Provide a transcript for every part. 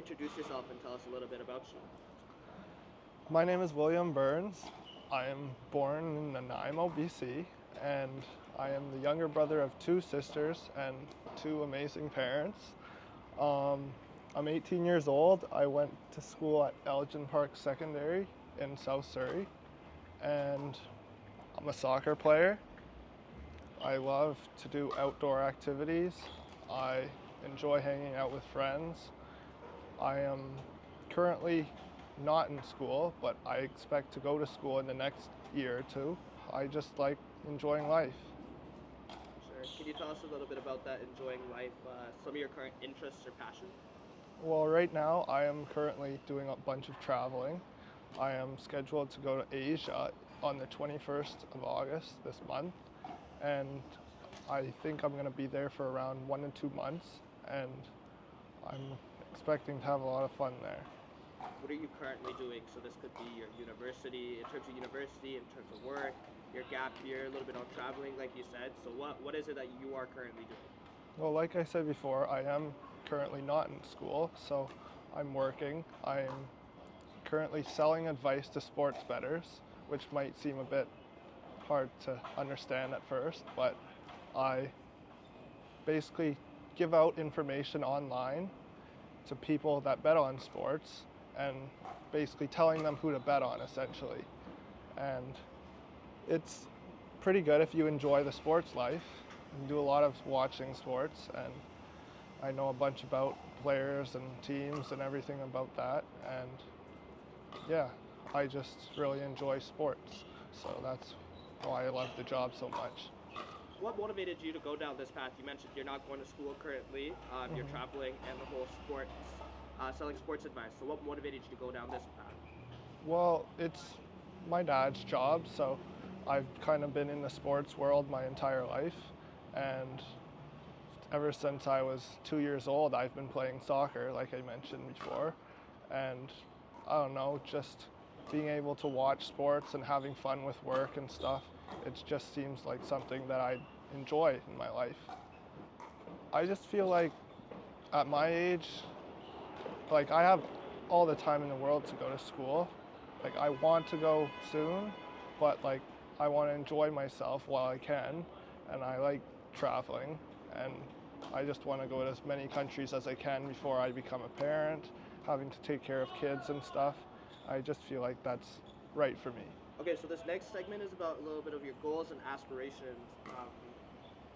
introduce yourself and tell us a little bit about you? My name is William Burns. I am born in Nanaimo, BC, and I am the younger brother of two sisters and two amazing parents. Um, I'm 18 years old. I went to school at Elgin Park Secondary in South Surrey, and I'm a soccer player. I love to do outdoor activities. I enjoy hanging out with friends. I am currently not in school, but I expect to go to school in the next year or two. I just like enjoying life. Sure. Can you tell us a little bit about that enjoying life, some of your current interests or passion? Well, right now I am currently doing a bunch of traveling. I am scheduled to go to Asia on the 21st of August this month, and I think I'm going to be there for around 1 to 2 months, and I'm expecting to have a lot of fun there. What are you currently doing? So this could be your university, in terms of university, in terms of work, your gap year, a little bit on traveling, like you said. So what is it that you are currently doing? Well, like I said before, I am currently not in school, so I'm working. I'm currently selling advice to sports bettors, which might seem a bit hard to understand at first, but I basically give out information online to people that bet on sports and basically telling them who to bet on essentially. And it's pretty good if you enjoy the sports life and do a lot of watching sports, and I know a bunch about players and teams and everything about that, and yeah, I just really enjoy sports, so that's why I love the job so much. What motivated you to go down this path? You mentioned you're not going to school currently, you're traveling, and the whole sports, selling sports advice. So what motivated you to go down this path? Well, it's my dad's job, so I've kind of been in the sports world my entire life, and ever since I was 2 years old, I've been playing soccer, like I mentioned before, and I don't know, just being able to watch sports and having fun with work and stuff, it just seems like something that I enjoy in my life. I just feel like at my age, like I have all the time in the world to go to school. Like I want to go soon, but like I want to enjoy myself while I can, and I like traveling, and I just want to go to as many countries as I can before I become a parent, having to take care of kids and stuff. I just feel like that's right for me. Okay, so this next segment is about a little bit of your goals and aspirations.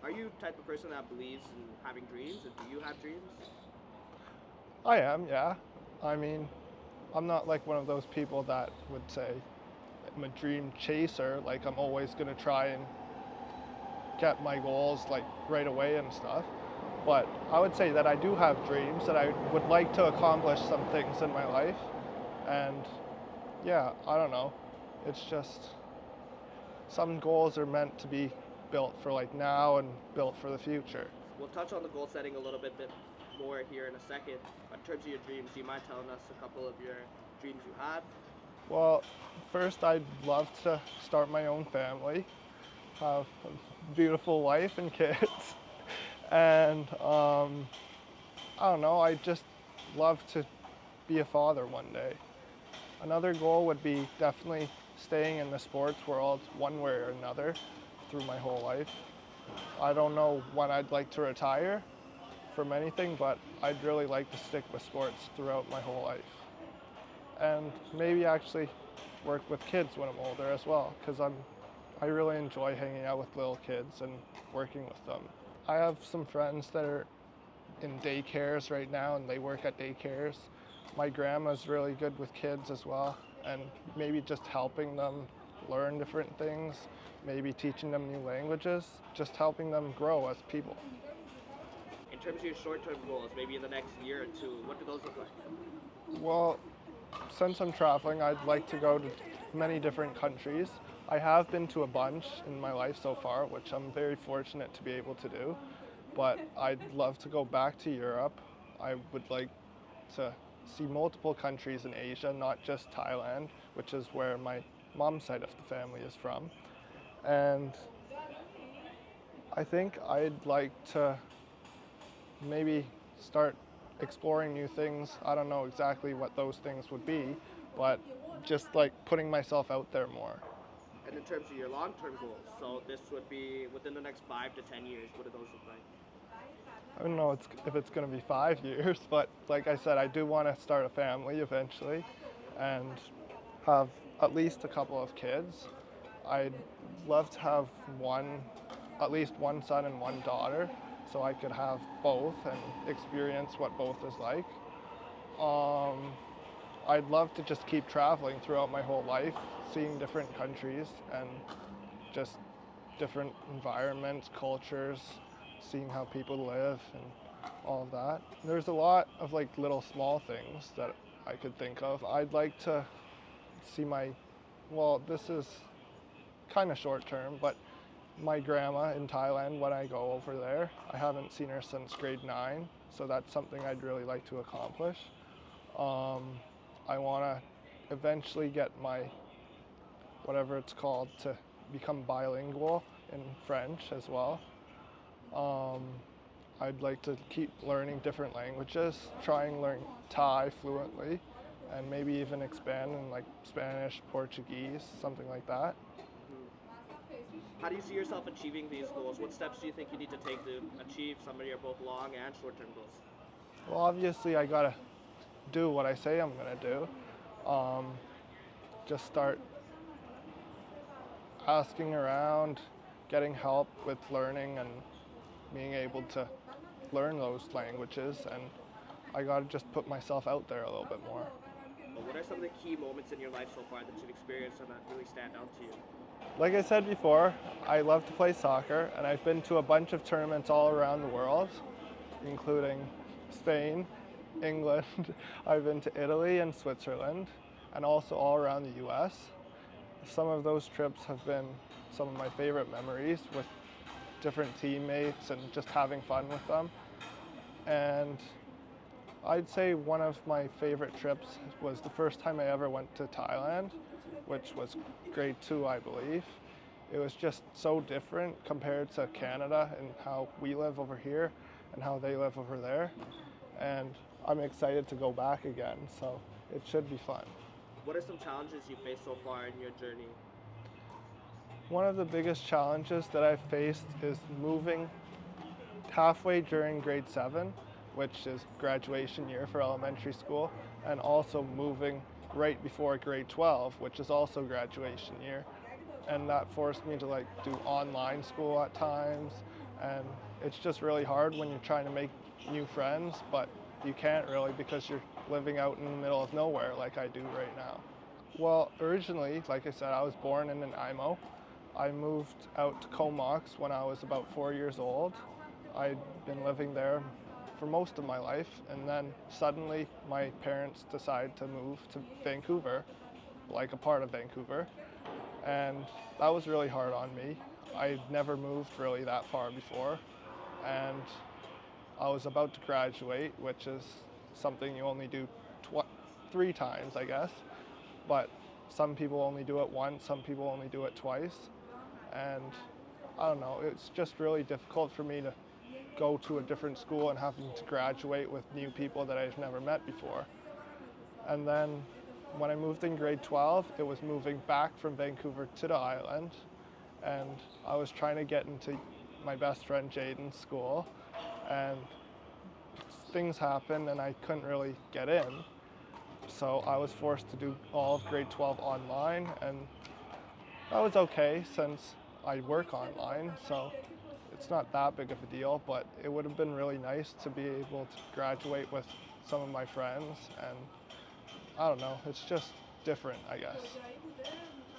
Are you the type of person that believes in having dreams, and do you have dreams? I am, yeah. I mean, I'm not like one of those people that would say I'm a dream chaser, like I'm always going to try and get my goals like right away and stuff. But I would say that I do have dreams that I would like to accomplish some things in my life. And yeah, I don't know. It's just some goals are meant to be built for like now and built for the future. We'll touch on the goal setting a little bit more here in a second. But in terms of your dreams, do you mind telling us a couple of your dreams you have? Well, first I'd love to start my own family, have a beautiful wife and kids. And I don't know, I just love to be a father one day. Another goal would be definitely staying in the sports world one way or another through my whole life. I don't know when I'd like to retire from anything, but I'd really like to stick with sports throughout my whole life. And maybe actually work with kids when I'm older as well, because I really enjoy hanging out with little kids and working with them. I have some friends that are in daycares right now, and they work at daycares. My grandma's really good with kids as well, and maybe just helping them learn different things, maybe teaching them new languages, just helping them grow as people. In terms of your short-term goals, maybe in the next year or two, what do those look like? Well, since I'm traveling, I'd like to go to many different countries. I have been to a bunch in my life so far, which I'm very fortunate to be able to do. But I'd love to go back to Europe. I would like to see multiple countries in Asia, not just Thailand, which is where my mom's side of the family is from. And I think I'd like to maybe start exploring new things. I don't know exactly what those things would be, but just like putting myself out there more. And in terms of your long-term goals, so this would be within the next 5 to 10 years. What do those look like? I don't know if it's going to be 5 years, but like I said, I do want to start a family eventually and have at least a couple of kids. I'd love to have at least one son and one daughter, so I could have both and experience what both is like. Um, I'd love to just keep traveling throughout my whole life, seeing different countries and just different environments, cultures, seeing how people live and all of that. There's a lot of like little small things that I could think of. I'd like to see well, this is kind of short term, but my grandma in Thailand when I go over there. I haven't seen her since grade 9, so that's something I'd really like to accomplish. Um, I want to eventually get my, whatever it's called, to become bilingual in French as well. Um, I'd like to keep learning different languages, try and learn Thai fluently, and maybe even expand in like Spanish, Portuguese, something like that. How do you see yourself achieving these goals? What steps do you think you need to take to achieve some of your both long and short-term goals? Well, obviously, I gotta do what I say I'm gonna do. Um, just start asking around, getting help with learning and being able to learn those languages, and I gotta just put myself out there a little bit more. But what are some of the key moments in your life so far that you've experienced and that really stand out to you? Like I said before, I love to play soccer, and I've been to a bunch of tournaments all around the world, including Spain, England. I've been to Italy and Switzerland, and also all around the US. Some of those trips have been some of my favorite memories with different teammates and just having fun with them. And I'd say one of my favorite trips was the first time I ever went to Thailand, which was grade 2, I believe. It was just so different compared to Canada and how we live over here and how they live over there. And I'm excited to go back again, so it should be fun. What are some challenges you faced so far in your journey? One of the biggest challenges that I've faced is moving halfway during grade 7, which is graduation year for elementary school, and also moving right before grade 12, which is also graduation year. And that forced me to like do online school at times, and it's just really hard when you're trying to make new friends, but you can't really because you're living out in the middle of nowhere like I do right now. Well, originally, like I said, I was born in an IMO. I moved out to Comox when I was about 4 years old. I'd been living there for most of my life, and then suddenly my parents decided to move to Vancouver, like a part of Vancouver, and that was really hard on me. I'd never moved really that far before, and I was about to graduate, which is something you only do 3 times, I guess, but some people only do it once, some people only do it twice, and I don't know, it's just really difficult for me to go to a different school and having to graduate with new people that I've never met before. And then when I moved in grade 12, it was moving back from Vancouver to the island, and I was trying to get into my best friend Jaden's school, and things happened and I couldn't really get in. So I was forced to do all of grade 12 online, and that was okay since I work online, so it's not that big of a deal, but it would have been really nice to be able to graduate with some of my friends, and I don't know, it's just different, I guess.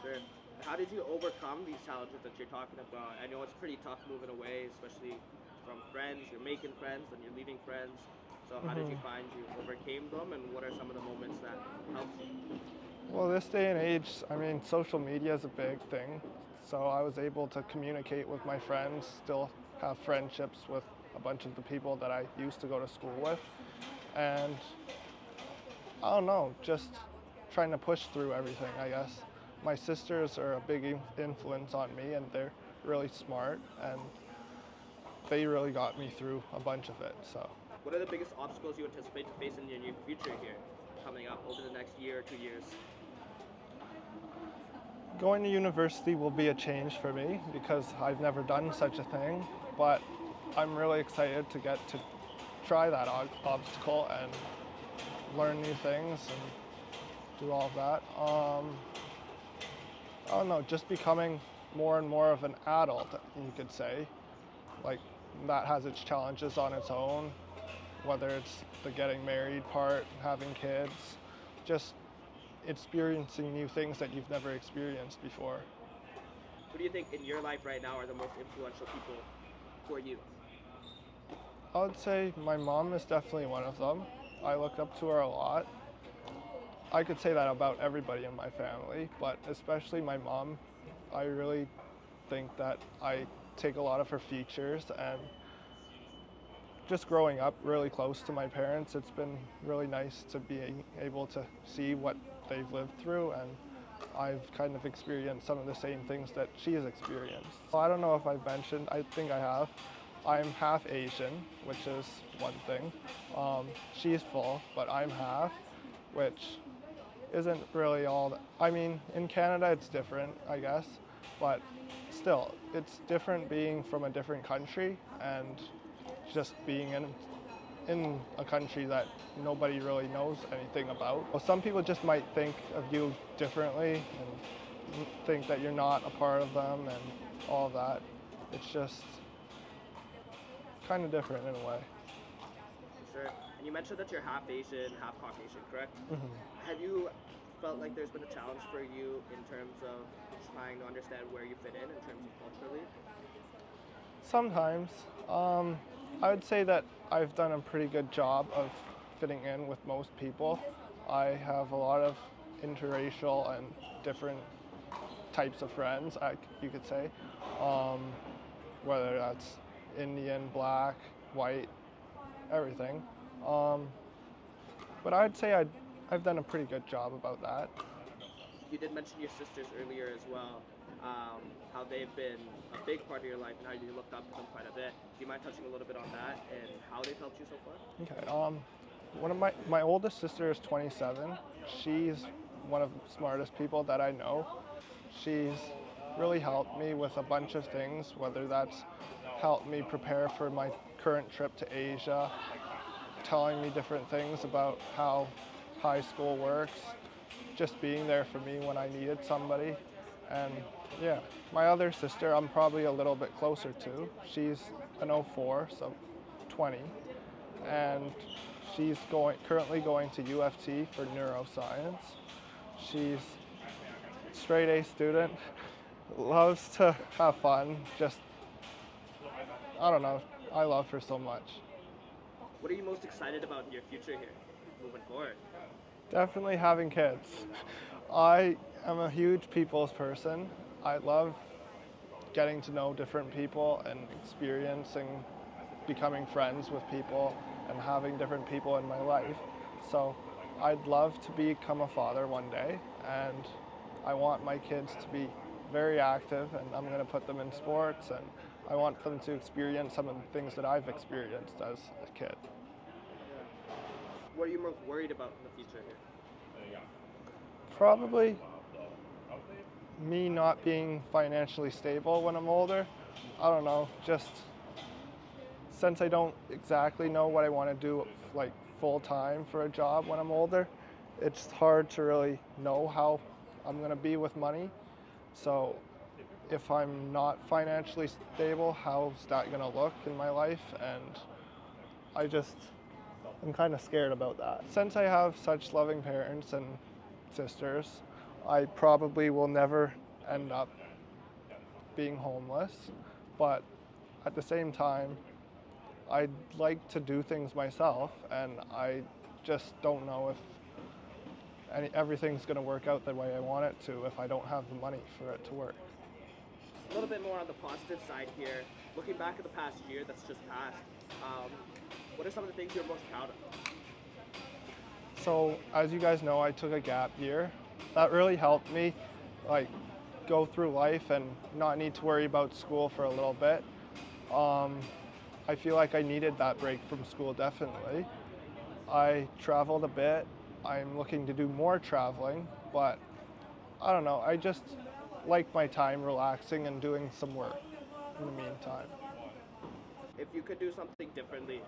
Sure. How did you overcome these challenges that you're talking about? I know it's pretty tough moving away, especially from friends. You're making friends, then you're leaving friends. So how did you find you overcame them, and what are some of the moments that helped you? Well, this day and age, I mean, social media is a big thing. So I was able to communicate with my friends, still have friendships with a bunch of the people that I used to go to school with. And I don't know, just trying to push through everything, I guess. My sisters are a big influence on me, and they're really smart, and they really got me through a bunch of it, so. What are the biggest obstacles you anticipate to face in your near future here, coming up over the next year or 2 years? Going to university will be a change for me because I've never done such a thing, but I'm really excited to get to try that obstacle and learn new things and do all of that. I don't know, just becoming more and more of an adult, you could say. Like, that has its challenges on its own, whether it's the getting married part, having kids, just experiencing new things that you've never experienced before. Who do you think in your life right now are the most influential people for you? I would say my mom is definitely one of them. I look up to her a lot. I could say that about everybody in my family, but especially my mom. I really think that I take a lot of her features, and just growing up really close to my parents, it's been really nice to be able to see what they've lived through, and I've kind of experienced some of the same things that she has experienced. Well, I don't know if I've mentioned, I think I have. I'm half Asian, which is one thing. She's full, but I'm half, which isn't really all that. I mean, in Canada it's different, I guess, but still, it's different being from a different country and just being in a country that nobody really knows anything about. Well, some people just might think of you differently and think that you're not a part of them and all of that. It's just kind of different in a way. Sure. And you mentioned that you're half Asian, half Caucasian, correct? Mm-hmm. Have you felt like there's been a challenge for you in terms of trying to understand where you fit in terms of culturally? Sometimes. I would say that I've done a pretty good job of fitting in with most people. I have a lot of interracial and different types of friends, you could say, whether that's Indian, black, white, everything. But I'd say I've done a pretty good job about that. You did mention your sisters earlier as well, how they've been a big part of your life and how you looked up to them quite a bit. Do you mind touching a little bit on that and how they've helped you so far? Okay. One of my oldest sister is 27. She's one of the smartest people that I know. She's really helped me with a bunch of things, whether that's helped me prepare for my current trip to Asia, telling me different things about how high school works, just being there for me when I needed somebody. And yeah, my other sister I'm probably a little bit closer to. She's an '04, so 20, and she's currently going to U of T for neuroscience. She's a straight A student, loves to have fun, just, I don't know, I love her so much. What are you most excited about in your future here, moving forward? Definitely having kids. I am a huge people's person. I love getting to know different people and experiencing becoming friends with people and having different people in my life. So I'd love to become a father one day, and I want my kids to be very active, and I'm going to put them in sports, and I want them to experience some of the things that I've experienced as a kid. Yeah. What are you most worried about in the future here? Probably me not being financially stable when I'm older. I don't know, just since I don't exactly know what I want to do like full time for a job when I'm older, it's hard to really know how I'm going to be with money. So if I'm not financially stable, how's that going to look in my life? And I'm kind of scared about that. Since I have such loving parents and sisters, I probably will never end up being homeless, but at the same time, I'd like to do things myself, and I just don't know if everything's going to work out the way I want it to if I don't have the money for it to work. A little bit more on the positive side here. Looking back at the past year that's just passed, what are some of the things you're most proud of? So, as you guys know, I took a gap year. That really helped me, like, go through life and not need to worry about school for a little bit. I feel like I needed that break from school, definitely. I traveled a bit. I'm looking to do more traveling, but I don't know. I just like my time relaxing and doing some work in the meantime. If you could do something differently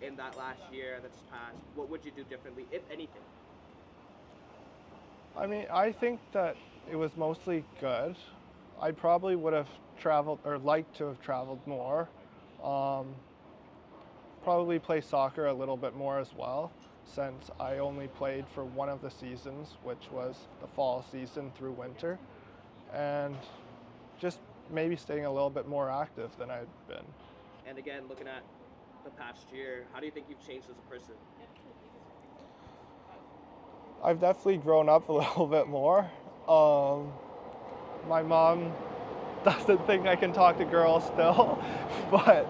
in that last year that's passed, what would you do differently, if anything? I mean, I think that it was mostly good. I probably would have traveled or liked to have traveled more. Um, Probably play soccer a little bit more as well, since I only played for one of the seasons, which was the fall season through winter, and just maybe staying a little bit more active than I'd been. And again, looking at the past year, how do you think you've changed as a person? I've definitely grown up a little bit more. Um, my mom doesn't think I can talk to girls still, but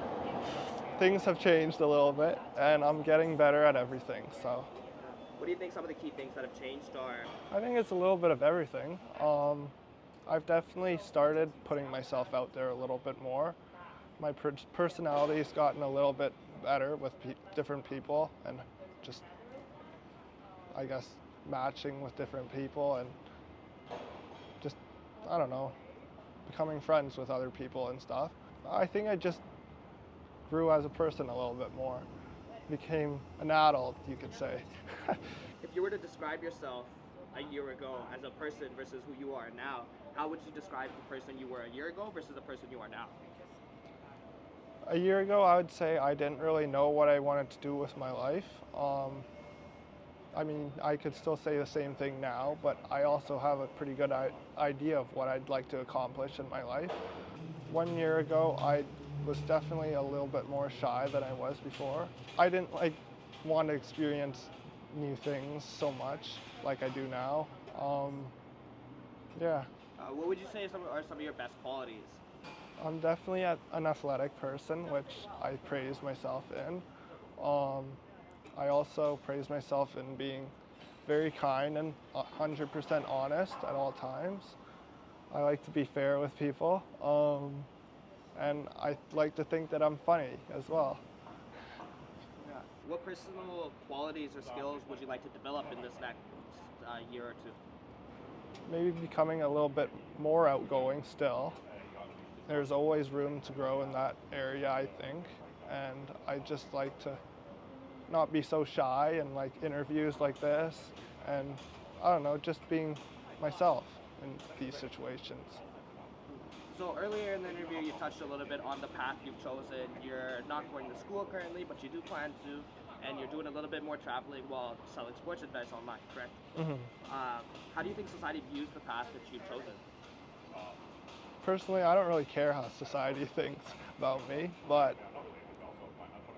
things have changed a little bit, and I'm getting better at everything. So What do you think some of the key things that have changed are? I think it's a little bit of everything. I've definitely started putting myself out there a little bit more. My personality's gotten a little bit better with different people, and just, I guess, matching with different people, and just, I don't know, becoming friends with other people and stuff. I think I just grew as a person a little bit more, became an adult, you could say. If you were to describe yourself a year ago as a person versus who you are now, how would you describe the person you were a year ago versus the person you are now? A year ago, I would say I didn't really know what I wanted to do with my life. I mean, I could still say the same thing now, but I also have a pretty good idea of what I'd like to accomplish in my life. 1 year ago, I was definitely a little bit more shy than I was before. I didn't want to experience new things so much like I do now. Yeah, What would you say are some of your best qualities? I'm definitely an athletic person, which I praise myself in. Um, I also praise myself in being very kind and 100% honest at all times. I like to be fair with people, and I like to think that I'm funny as well. Yeah. What personal qualities or skills would you like to develop in this next year or two? Maybe becoming a little bit more outgoing still. There's always room to grow in that area, I think, and I just like to not be so shy in like interviews like this, and I don't know, just being myself in these situations. So earlier in the interview, you touched a little bit on the path you've chosen. You're not going to school currently, but you do plan to, and you're doing a little bit more traveling while selling sports advice online, correct? Hmm. How do you think society views the path that you've chosen? Personally, I don't really care how society thinks about me, but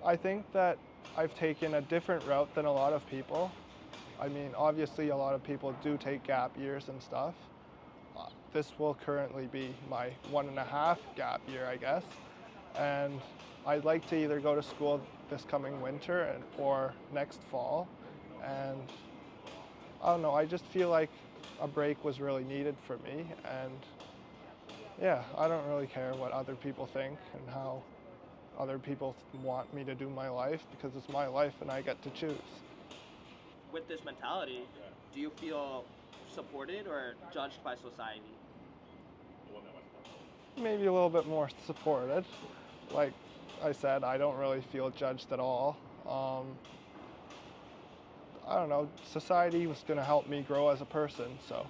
I think that I've taken a different route than a lot of people. I mean, obviously, a lot of people do take gap years and stuff. This will currently be my 1.5 gap year, I guess. And I'd like to either go to school this coming winter or next fall. And I don't know, I just feel like a break was really needed for me. And yeah, I don't really care what other people think and how other people want me to do my life, because it's my life and I get to choose. With this mentality, do you feel supported or judged by society? Maybe a little bit more supported. Like I said, I don't really feel judged at all. I don't know, society was going to help me grow as a person, so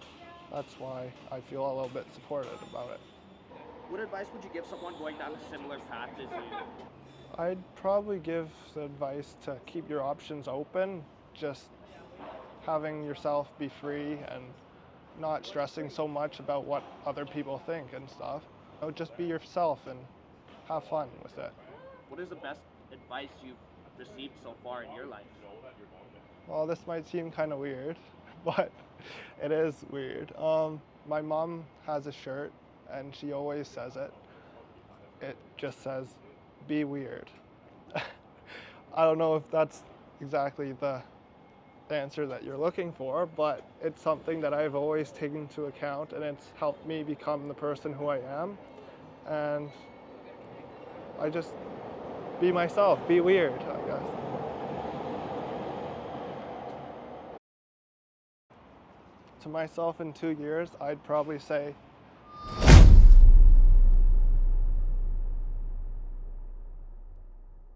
that's why I feel a little bit supported about it. What advice would you give someone going down a similar path as you? I'd probably give the advice to keep your options open, just having yourself be free and not stressing so much about what other people think and stuff. Just be yourself and have fun with it. What is the best advice you've received so far in your life? Well, this might seem kind of weird, but it is weird. My mom has a shirt, and she always says it. It just says, "Be weird." I don't know if that's exactly the answer that you're looking for, but it's something that I've always taken into account, and it's helped me become the person who I am. And I just be myself, be weird, I guess. To myself in 2 years, I'd probably say